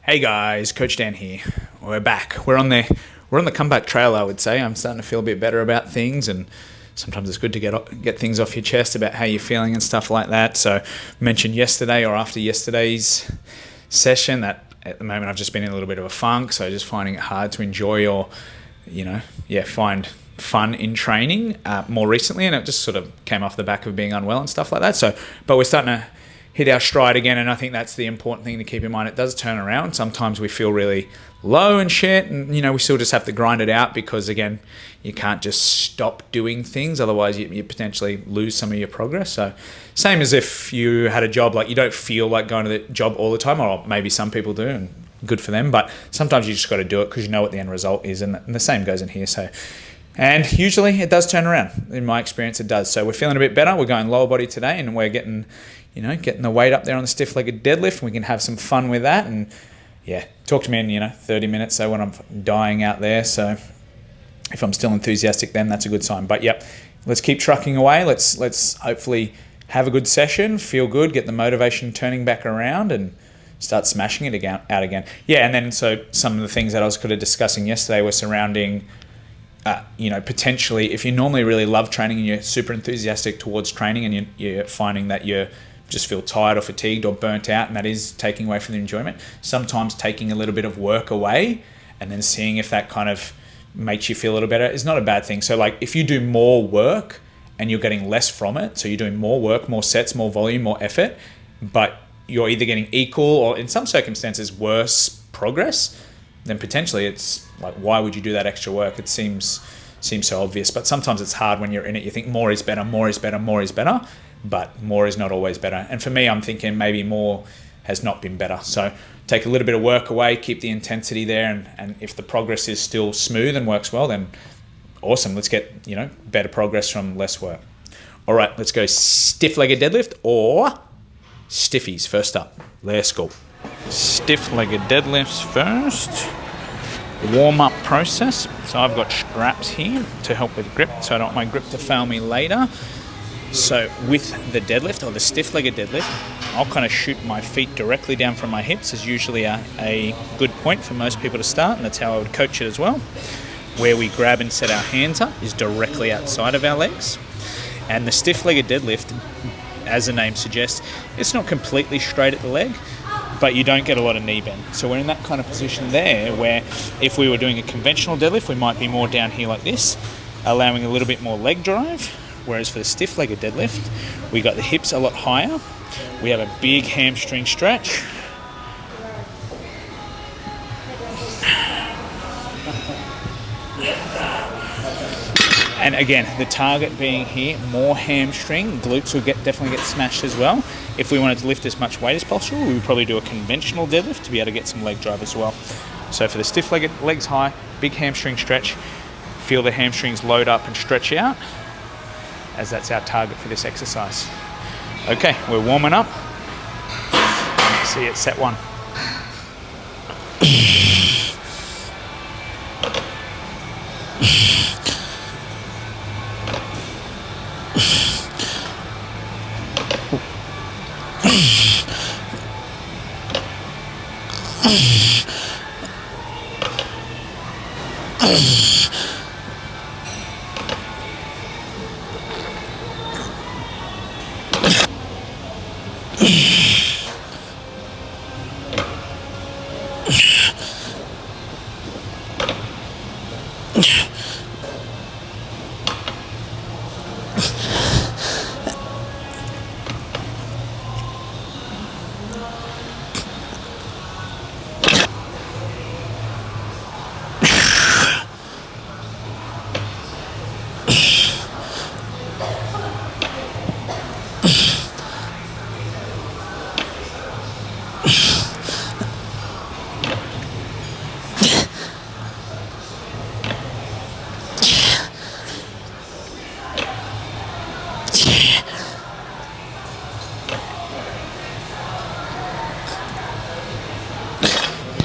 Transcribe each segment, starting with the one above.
Hey guys, Coach Dan here. We're back. We're on the comeback trail, I would say. I'm starting to feel a bit better about things, and sometimes it's good to get things off your chest about how you're feeling and stuff like that. So, mentioned yesterday or after yesterday's session that at the moment I've just been in a little bit of a funk, so just finding it hard to enjoy or, find fun in training more recently, and it just sort of came off the back of being unwell and stuff like that. So, but we're starting to hit our stride again, and I think that's the important thing to keep in mind. It does turn around. Sometimes we feel really low and shit, and we still just have to grind it out because, again, you can't just stop doing things, otherwise you potentially lose some of your progress. So same as if you had a job, like you don't feel like going to the job all the time, or maybe some people do, and good for them, but sometimes you just got to do it because you know what the end result is, and the same goes in here. So, and usually it does turn around. In my experience, it does. So we're feeling a bit better. We're going lower body today, and we're getting the weight up there on the stiff-legged deadlift. We can have some fun with that, and talk to me in 30 minutes. So when I'm dying out there, so if I'm still enthusiastic, then that's a good sign. But let's keep trucking away. Let's hopefully have a good session, feel good, get the motivation turning back around, and start smashing it out again. And then so some of the things that I was kind of discussing yesterday were surrounding. Potentially, if you normally really love training and you're super enthusiastic towards training, and you're finding that you just feel tired or fatigued or burnt out, and that is taking away from the enjoyment, sometimes taking a little bit of work away and then seeing if that kind of makes you feel a little better is not a bad thing. So like if you do more work and you're getting less from it, so you're doing more work, more sets, more volume, more effort, but you're either getting equal or in some circumstances worse progress, then potentially it's like, why would you do that extra work? It seems so obvious, but sometimes it's hard when you're in it. You think more is better, more is better, more is better, but more is not always better. And for me, I'm thinking maybe more has not been better. So take a little bit of work away, keep the intensity there, and if the progress is still smooth and works well, then awesome. Let's get better progress from less work. All right, let's go stiff-legged deadlift or stiffies first up. Let's go. Stiff-legged deadlifts first. Warm-up process. So I've got straps here to help with grip, so I don't want my grip to fail me later. So with the deadlift or the stiff-legged deadlift, I'll kind of shoot my feet directly down from my hips is usually a good point for most people to start, and that's how I would coach it as well. Where we grab and set our hands up is directly outside of our legs. And the stiff-legged deadlift, as the name suggests, it's not completely straight at the leg, but you don't get a lot of knee bend. So we're in that kind of position there where if we were doing a conventional deadlift, we might be more down here like this, allowing a little bit more leg drive. Whereas for the stiff-legged deadlift, we got the hips a lot higher. We have a big hamstring stretch. And again, the target being here, more hamstring. Glutes will definitely get smashed as well. If we wanted to lift as much weight as possible, we would probably do a conventional deadlift to be able to get some leg drive as well. So for the stiff-legged, legs high, big hamstring stretch. Feel the hamstrings load up and stretch out, as that's our target for this exercise. Okay, we're warming up. See you at set one.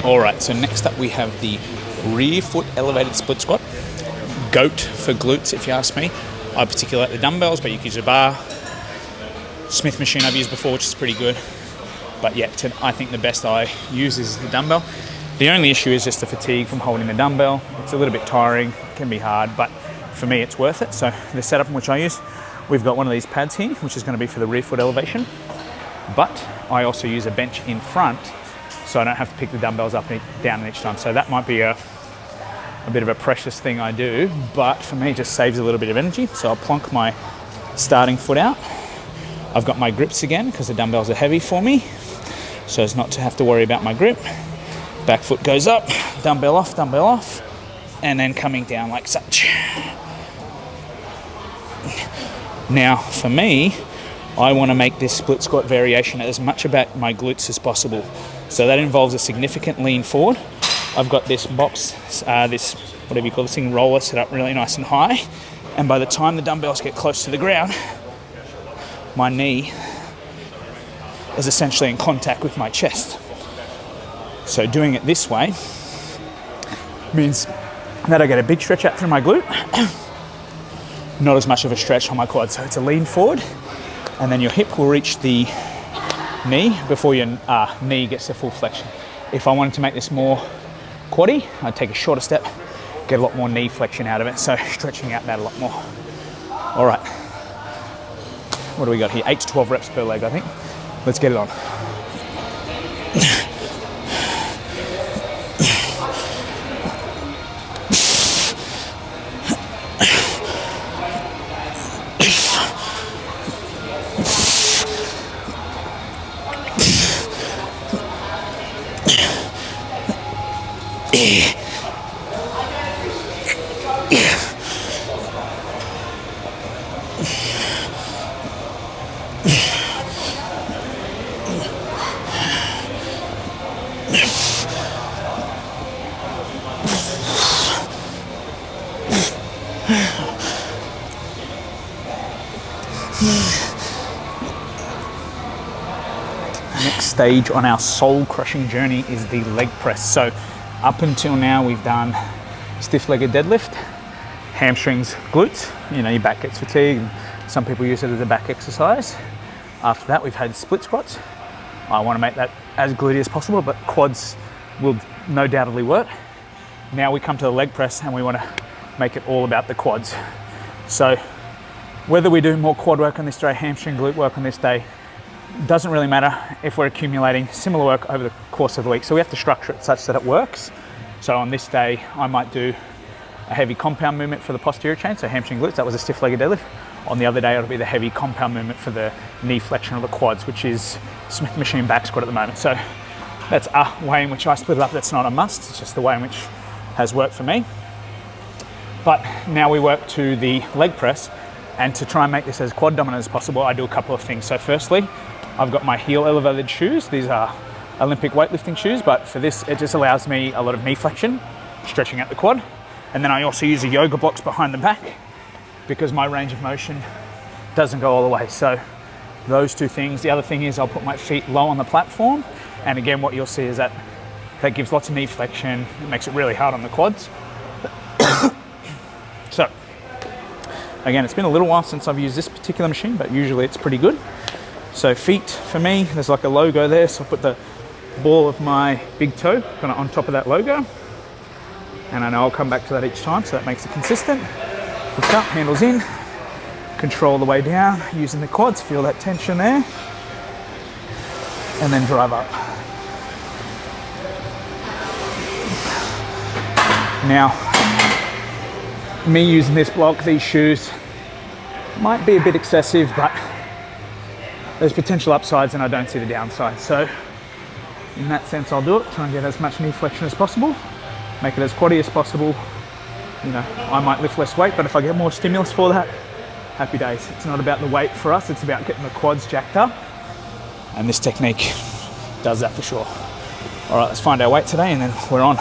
All right, so next up we have the rear foot elevated split squat. GOAT for glutes, if you ask me. I particularly like the dumbbells, but you can use a bar. Smith machine I've used before, which is pretty good. But yeah, I think the best I use is the dumbbell. The only issue is just the fatigue from holding the dumbbell. It's a little bit tiring, it can be hard, but for me it's worth it. So the setup in which I use, we've got one of these pads here, which is going to be for the rear foot elevation. But I also use a bench in front, so I don't have to pick the dumbbells up and down each time. So that might be a bit of a precious thing I do, but for me it just saves a little bit of energy. So I'll plonk my starting foot out. I've got my grips again because the dumbbells are heavy for me, so as not to have to worry about my grip. Back foot goes up, dumbbell off, and then coming down like such. Now for me, I want to make this split squat variation as much about my glutes as possible. So that involves a significant lean forward. I've got this box, this, whatever you call this thing, roller set up really nice and high. And by the time the dumbbells get close to the ground, my knee is essentially in contact with my chest. So doing it this way means that I get a big stretch out through my glute, not as much of a stretch on my quad. So it's a lean forward, and then your hip will reach the knee before your knee gets to full flexion. If I wanted to make this more quaddy, I'd take a shorter step, get a lot more knee flexion out of it, so stretching out that a lot more. All right, what do we got here? 8 to 12 reps per leg, I think. Let's get it on. Next stage on our soul crushing journey is the leg press. So up until now we've done stiff-legged deadlift, hamstrings, glutes. You know, your back gets fatigued, and some people use it as a back exercise. After that we've had split squats. I want to make that as glutey as possible, but quads will no doubtedly work. Now we come to the leg press and we want to make it all about the quads. So whether we do more quad work on this day, hamstring, glute work on this day, doesn't really matter if we're accumulating similar work over the course of the week. So we have to structure it such that it works. So on this day, I might do a heavy compound movement for the posterior chain, so hamstring, glutes, that was a stiff-legged deadlift. On the other day, it'll be the heavy compound movement for the knee flexion of the quads, which is Smith machine back squat at the moment. So that's a way in which I split it up. That's not a must, it's just the way in which has worked for me. But now we work to the leg press, and to try and make this as quad dominant as possible, I do a couple of things. So firstly, I've got my heel elevated shoes. These are Olympic weightlifting shoes, but for this, it just allows me a lot of knee flexion, stretching out the quad. And then I also use the yoga blocks behind the back because my range of motion doesn't go all the way. So those two things. The other thing is I'll put my feet low on the platform. And again, what you'll see is that gives lots of knee flexion. It makes it really hard on the quads. So again, it's been a little while since I've used this particular machine, but usually it's pretty good. So feet, for me, there's like a logo there, so I'll put the ball of my big toe kind of on top of that logo. And I know I'll come back to that each time, so that makes it consistent. Hook up, handles in, control the way down, using the quads, feel that tension there. And then drive up. Now, me using this block, these shoes, might be a bit excessive, but there's potential upsides and I don't see the downside. So in that sense, I'll do it. Try and get as much knee flexion as possible, make it as quaddy as possible. You know, I might lift less weight, but if I get more stimulus for that, happy days. It's not about the weight for us, it's about getting the quads jacked up. And this technique does that for sure. All right, let's find our weight today and then we're on.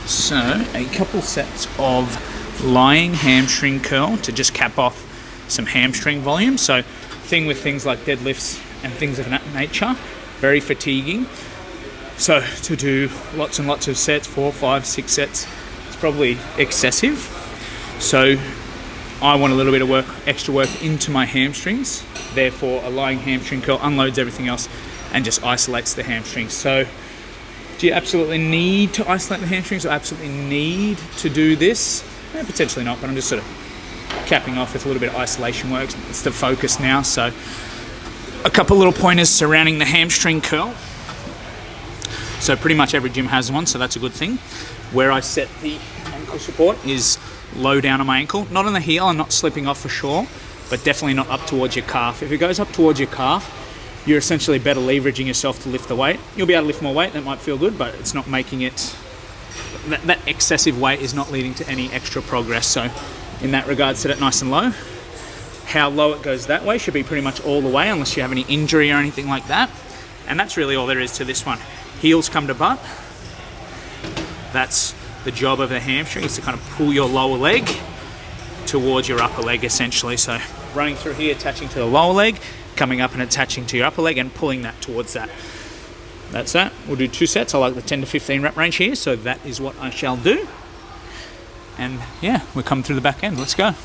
So a couple sets of lying hamstring curl to just cap off some hamstring volume. So thing with things like deadlifts and things of that nature, very fatiguing. So to do lots and lots of sets, 4, 5, 6 sets, it's probably excessive. So I want a little bit of work, extra work into my hamstrings. Therefore, a lying hamstring curl unloads everything else and just isolates the hamstrings. So do you absolutely need to isolate the hamstrings or absolutely need to do this? Potentially not, but I'm just sort of capping off with a little bit of isolation work. It's the focus now. So a couple little pointers surrounding the hamstring curl. So pretty much every gym has one, so that's a good thing. Where I set the ankle support is low down on my ankle, not on the heel and not slipping off for sure, but definitely not up towards your calf. If it goes up towards your calf, you're essentially better leveraging yourself to lift the weight. You'll be able to lift more weight, that might feel good, but it's not making it, that excessive weight is not leading to any extra progress. So in that regard, set it nice and low. How low it goes that way should be pretty much all the way, unless you have any injury or anything like that. And that's really all there is to this one. Heels come to butt. That's the job of the hamstring, is to kind of pull your lower leg towards your upper leg essentially. So running through here, attaching to the lower leg, coming up and attaching to your upper leg and pulling that towards that. That's that. We'll do 2 sets. I like the 10 to 15 rep range here, so that is what I shall do. And yeah, we're coming through the back end. Let's go.